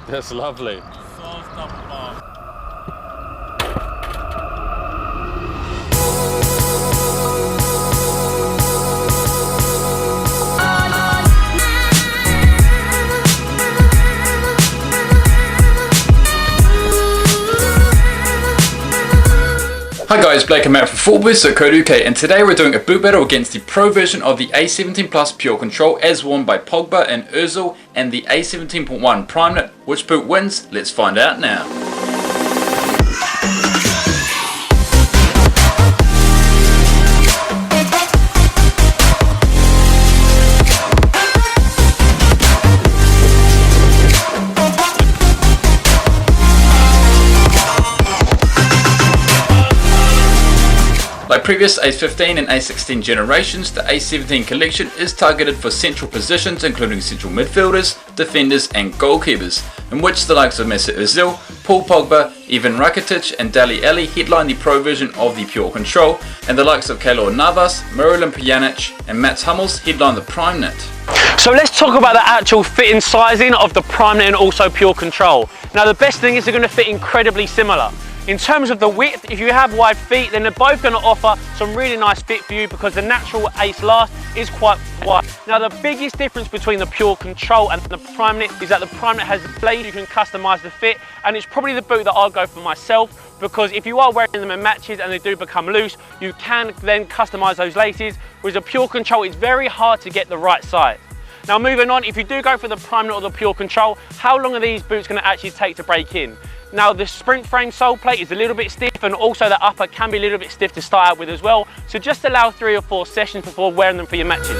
That's lovely. Hi guys, Blake and Matt from Code UK, and today we're doing a boot battle against the Pro version of the A17 Plus Purecontrol as worn by Pogba and Ozil, and the A17.1 Primeknit. Which boot wins? Let's find out now. Like previous ACE15 and ACE16 generations, the ACE17 collection is targeted for central positions including central midfielders, defenders and goalkeepers, in which the likes of Mesut Ozil, Paul Pogba, Ivan Rakitic and Dele Alli headline the Pro version of the Purecontrol, and the likes of Keylor Navas, Miralem Pjanic and Mats Hummels headline the Primeknit. So let's talk about the actual fitting sizing of the Primeknit and also Purecontrol. Now the best thing is they're going to fit incredibly similar. In terms of the width, if you have wide feet, then they're both going to offer some really nice fit for you because the natural Ace Last is quite wide. Now the biggest difference between the Purecontrol and the Primeknit is that the Primeknit has a blade, you can customise the fit, and it's probably the boot that I'll go for myself, because if you are wearing them in matches and they do become loose, you can then customise those laces, whereas a Purecontrol, it's very hard to get the right size. Now moving on, if you do go for the Primeknit or the Purecontrol, how long are these boots going to actually take to break in? Now the sprint frame sole plate is a little bit stiff, and also the upper can be a little bit stiff to start out with as well, so just allow 3 or 4 sessions before wearing them for your matches.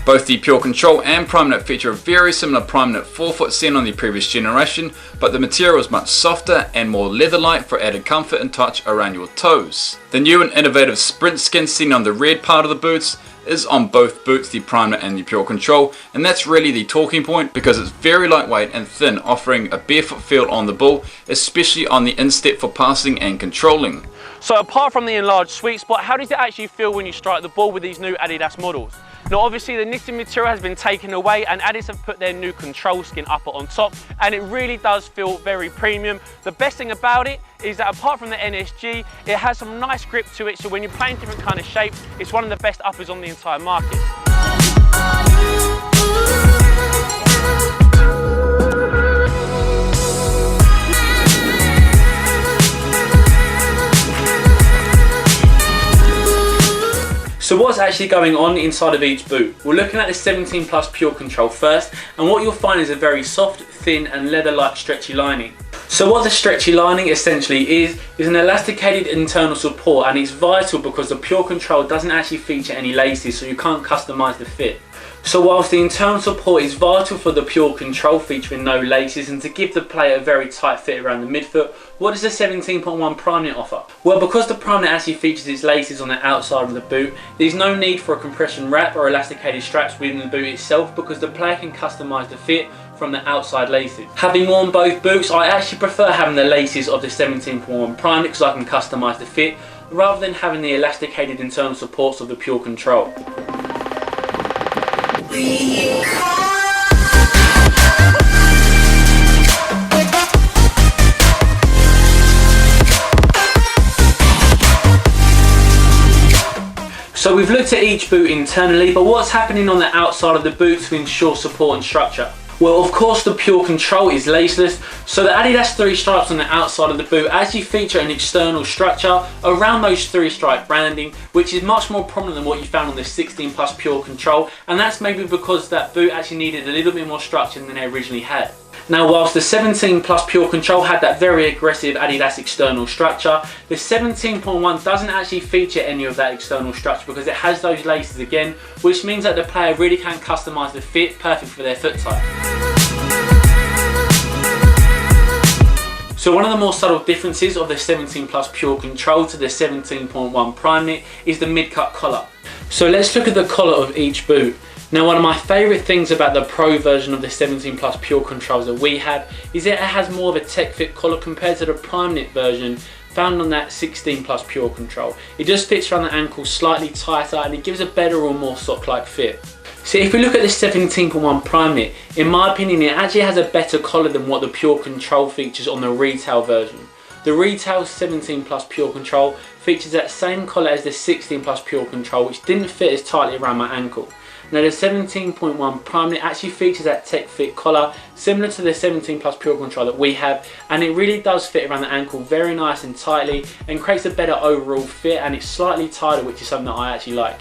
Both the Purecontrol and Primeknit feature a very similar Primeknit forefoot seen on the previous generation, but the material is much softer and more leather-like for added comfort and touch around your toes. The new and innovative sprint skin seen on the red part of the boots is on both boots, the Primeknit and the Purecontrol, and that's really the talking point because it's very lightweight and thin, offering a barefoot feel on the ball, especially on the instep for passing and controlling. So apart from the enlarged sweet spot, how does it actually feel when you strike the ball with these new Adidas models? Now obviously the knitting material has been taken away and Adidas have put their new control skin upper on top, and it really does feel very premium. The best thing about it is that apart from the NSG, it has some nice grip to it, so when you're playing different kind of shapes, it's one of the best uppers on the entire market. So what's actually going on inside of each boot? We're looking at the 17 Plus Purecontrol first, and what you'll find is a very soft, thin and leather-like stretchy lining. So what the stretchy lining essentially is an elasticated internal support, and it's vital because the Purecontrol doesn't actually feature any laces, so you can't customise the fit. So whilst the internal support is vital for the Purecontrol featuring no laces and to give the player a very tight fit around the midfoot, what does the 17.1 Primeknit offer? Well, because the Primeknit actually features its laces on the outside of the boot, there's no need for a compression wrap or elasticated straps within the boot itself because the player can customise the fit from the outside laces. Having worn both boots, I actually prefer having the laces of the 17.1 Primeknit because I can customise the fit rather than having the elasticated internal supports of the Purecontrol. So we've looked at each boot internally, but what's happening on the outside of the boot to ensure support and structure? Well, of course the Purecontrol is laceless, so the Adidas 3 stripes on the outside of the boot actually feature an external structure around those 3 stripe branding, which is much more prominent than what you found on the 16 Plus Purecontrol, and that's maybe because that boot actually needed a little bit more structure than they originally had. Now whilst the 17 Plus Purecontrol had that very aggressive Adidas external structure, the 17.1 doesn't actually feature any of that external structure because it has those laces again, which means that the player really can customise the fit perfect for their foot type. So one of the more subtle differences of the 17 Plus Purecontrol to the 17.1 Primeknit is the mid-cut collar. So let's look at the collar of each boot. Now, one of my favourite things about the Pro version of the 17 Plus Purecontrols that we have is that it has more of a tech fit collar compared to the Primeknit version found on that 16 Plus Purecontrol. It just fits around the ankle slightly tighter and it gives a better or more sock-like fit. So if we look at the 17.1 Primeknit, in my opinion it actually has a better collar than what the Purecontrol features on the retail version. The retail 17 Plus Purecontrol features that same collar as the 16 Plus Purecontrol, which didn't fit as tightly around my ankle. Now the 17.1 Primeknit actually features that tech fit collar similar to the 17 Plus Purecontrol that we have, and it really does fit around the ankle very nice and tightly and creates a better overall fit, and it's slightly tighter, which is something that I actually like.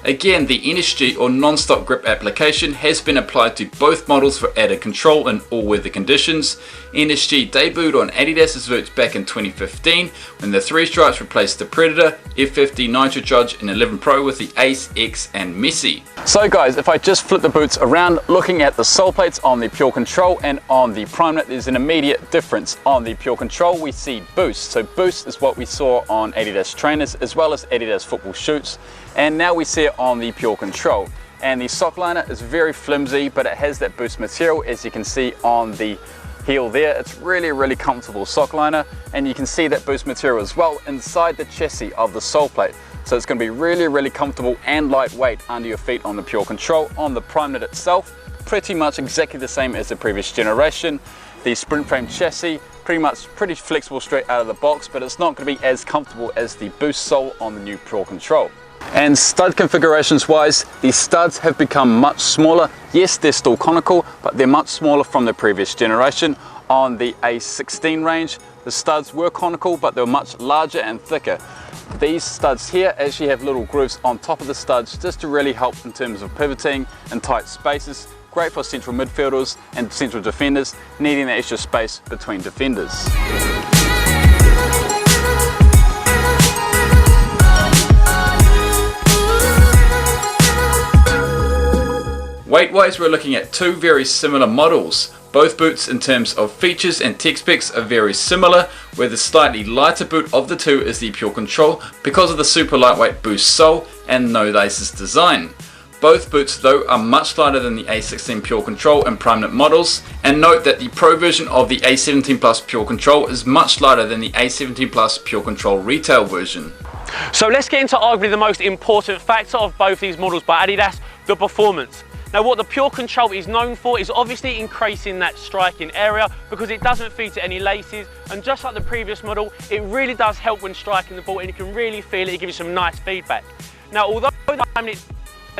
Again, the NSG or non-stop grip application has been applied to both models for added control in all weather conditions. NSG debuted on Adidas's boots back in 2015 when the 3 stripes replaced the Predator, F50 Nitrocharge and 11 Pro with the Ace, X and Messi. So guys, if I just flip the boots around, looking at the sole plates on the Purecontrol and on the Primeknit, there's an immediate difference. On the Purecontrol we see boost. So boost is what we saw on Adidas trainers as well as Adidas football shoots, and now we see it on the Purecontrol. And the sock liner is very flimsy, but it has that boost material, as you can see on the heel there. It's really comfortable sock liner, and you can see that boost material as well inside the chassis of the sole plate. So it's going to be really comfortable and lightweight under your feet on the Purecontrol. On the Primeknit itself, pretty much exactly the same as the previous generation. The sprint frame chassis, pretty flexible straight out of the box, but it's not going to be as comfortable as the boost sole on the new Purecontrol. And stud configurations wise, the studs have become much smaller. Yes, they're still conical, but they're much smaller from the previous generation. On the ACE16 range, the studs were conical, but they were much larger and thicker. These studs here actually have little grooves on top of the studs just to really help in terms of pivoting in tight spaces. Great for central midfielders and central defenders needing that extra space between defenders. Weight-wise, we're looking at 2 very similar models. Both boots in terms of features and tech specs are very similar, where the slightly lighter boot of the 2 is the Purecontrol because of the super lightweight boost sole and no laces design. Both boots though are much lighter than the ACE16 Purecontrol and Primeknit models, and note that the Pro version of the ACE17 Plus Purecontrol is much lighter than the ACE17 Plus Purecontrol retail version. So let's get into arguably the most important factor of both these models by Adidas, the performance. Now what the Purecontrol is known for is obviously increasing that striking area because it doesn't feature any laces, and just like the previous model, it really does help when striking the ball and you can really feel it, it gives you some nice feedback. Now although the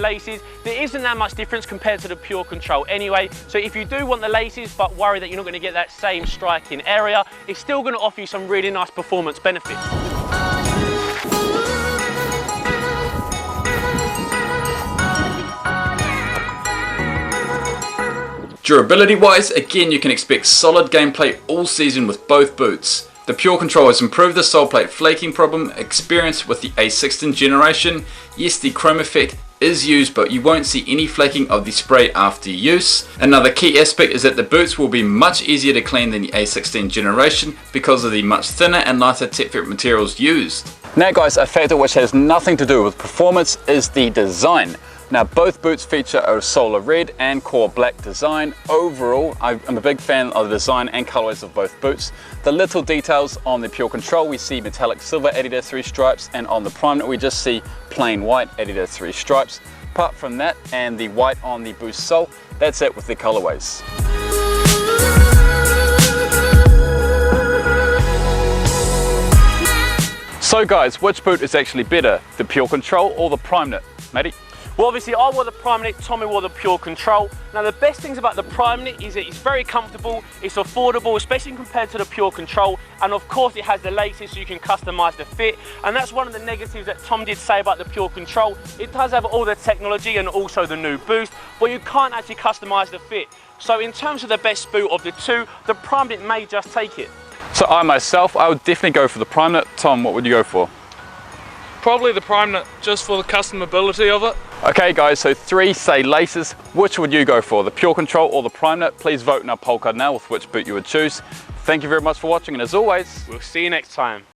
laces, there isn't that much difference compared to the Purecontrol anyway, so if you do want the laces but worry that you're not going to get that same striking area, it's still going to offer you some really nice performance benefits. Durability wise, again you can expect solid gameplay all season with both boots. The Purecontrol has improved the sole plate flaking problem experienced with the ACE16 generation. Yes, the chrome effect is used, but you won't see any flaking of the spray after use. Another key aspect is that the boots will be much easier to clean than the ACE16 generation because of the much thinner and lighter tech fit materials used. Now guys, a factor which has nothing to do with performance is the design. Now both boots feature a solar red and core black design. Overall, I'm a big fan of the design and colorways of both boots. The little details on the Purecontrol, we see metallic silver Adidas 3 stripes, and on the Primeknit we just see plain white Adidas 3 stripes. Apart from that and the white on the boost sole, that's it with the colorways. So guys, which boot is actually better, the Purecontrol or the Primeknit? Matty? Well, obviously I wore the Primeknit, Tommy wore the Purecontrol. Now the best things about the Primeknit is that it's very comfortable, it's affordable, especially compared to the Purecontrol, and of course it has the laces so you can customise the fit, and that's one of the negatives that Tom did say about the Purecontrol. It does have all the technology and also the new boost, but you can't actually customise the fit. So in terms of the best boot of the 2, the Primeknit may just take it. So I myself, I would definitely go for the Primeknit. Tom, what would you go for? Probably the Primeknit, just for the customability of it. Okay guys, so 3 say laces. Which would you go for, the Purecontrol or the Primeknit? Please vote in our poll card now with which boot you would choose. Thank you very much for watching, and as always, We'll see you next time.